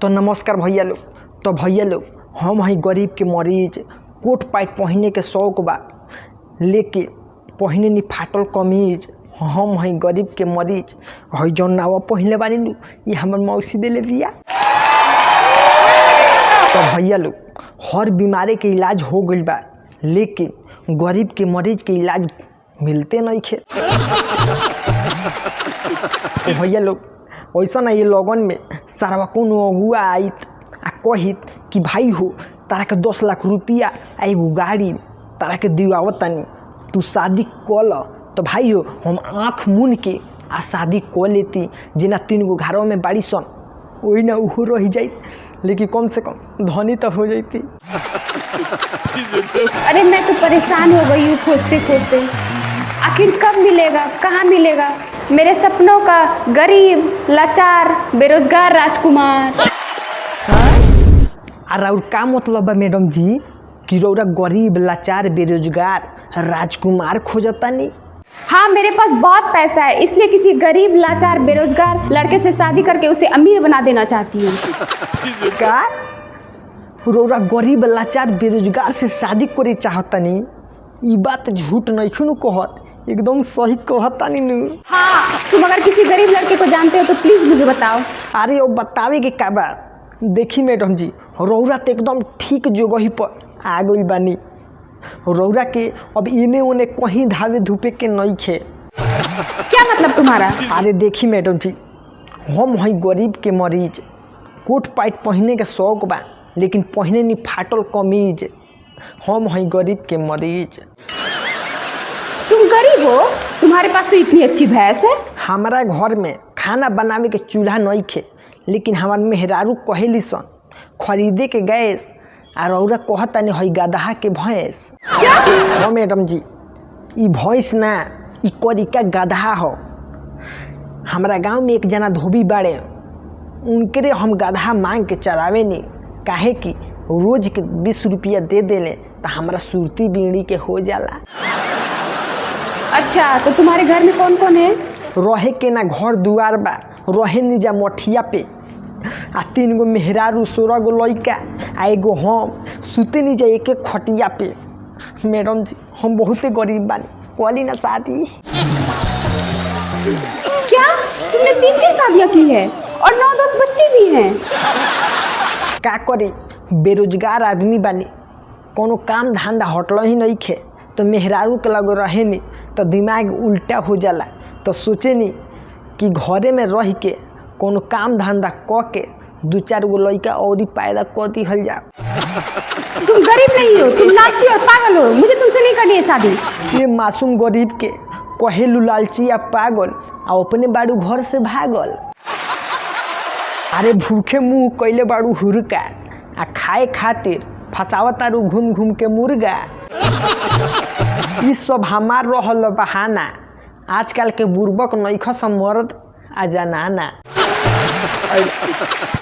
तो नमस्कार भैया लोग। तो भैया लोग, हम हैं गरीब के मरीज, कोट पैंट पहनने के शौक बा लेके पहने नहीं फाटल कमीज। हम हैं गरीब के मरीज, हई जौन नावा पहनले बानी नु ये हमर मौसी देले बिया। तो भैया लोग, हर बीमारी के इलाज हो गइल बा लेकिन गरीब के मरीज के इलाज मिलते नहीं खे। तो भैया लोग, वैसा ना ये लगन में सारा कोनो अगुआ आइत आ कहित कि भाई हो तारा के 10 लाख रुपया आ एगो गाड़ी तारा के दिवावत तानी, तू शादी कल। तो भाई हो हम आँख मून के आ शादी कर लेती, जिना 3 गो घरों में बाड़ी सन वही ना उहो रह जाई, लेकिन कम से कम धनी तो हो जाती। अरे मैं तो परेशान हो गई हूँ खोजते खोजते, आखिर कब मिलेगा, कहाँ मिलेगा मेरे सपनों का गरीब लाचार बेरोजगार राजकुमार। अरे और का मतलब बा मैडम जी कि रौरा गरीब लाचार बेरोजगार राजकुमार खोजता नहीं? हाँ, मेरे पास बहुत पैसा है, इसलिए किसी गरीब लाचार बेरोजगार लड़के से शादी करके उसे अमीर बना देना चाहती हूँ। का रौरा गरीब लाचार बेरोजगार से शादी करे चाहता नहीं? ई बात झूठ नहीं क्यों कहत, एकदम सही कहता नहीं। हाँ, तुम अगर किसी गरीब लड़के को जानते हो तो प्लीज मुझे बताओ। अरे वो बतावे के का बा, देखी मैडम जी रौरा तो एकदम ठीक जगह पर आ गई बानी। रौरा के अब इने उने कहीं धावे धूपे के नहीं खे। क्या मतलब तुम्हारा? अरे देखी मैडम जी, हम हैं गरीब के मरीज, कोट पैंट पहनने के शौक बा लेकिन पहने नहीं फाटल कमीज। हम हैं गरीब के मरीज। तुम गरीब हो? तुम्हारे पास तो इतनी अच्छी भैंस है। हमारा घर में खाना बनावे के चूल्हा नहीं खे, लेकिन हमार मेहरारू कहेली सन खरीदे के गैस, और रौरा कहता नहीं हई गदहा के भैंस। हाँ मैडम जी, ई भैंस ना, ई करिका गदहा हो। हमारा गांव में एक जना धोबी बाड़े, उनके रे हम गदहा मांग के चरावे नहीं, काहे कि रोज के 20 रुपया दे देले तो हमारा सुरती बीड़ी के हो जाला। अच्छा, तो तुम्हारे घर में कौन कौन है? रहे के ना घर दुआर बा, रहे नहीं जा मठिया पे, आ 3 गो मेहरारू 16 गो लइका आ एगो हम सुते नहीं जा एक खटिया पे। मैडम जी हम बहुते गरीब बानी, कली ना शादी। क्या तुमने 3 शादियाँ की है और 9-10 बच्चे भी हैं? का करे, बेरोजगार आदमी बानी, कोनो काम धंधा हटल ही नहीं खे, तो मेहरारू के लगे रहे नहीं तो दिमाग उल्टा हो जाला। तो सोचे नहीं कि घरे में रह के कोनो काम धंधा क के 2-4 गो लड़का और ही पैदा कर दिहल जा। तुम गरीब नहीं हो, तुम लालची और पागल हो, मुझे तुमसे नहीं करनी है शादी। ये मासूम गरीब के कहेलू लालची या पागल आ अपने बाड़ू घर से भागल। अरे भूखे मुँह कैले बाड़ू हुरका आ खाए खातिर फसावतारू घूम घूम के मुर्गा। ई सब हमार रहल बहाना, आजकल के बुर्बक नइखा मर्द आ जनाना।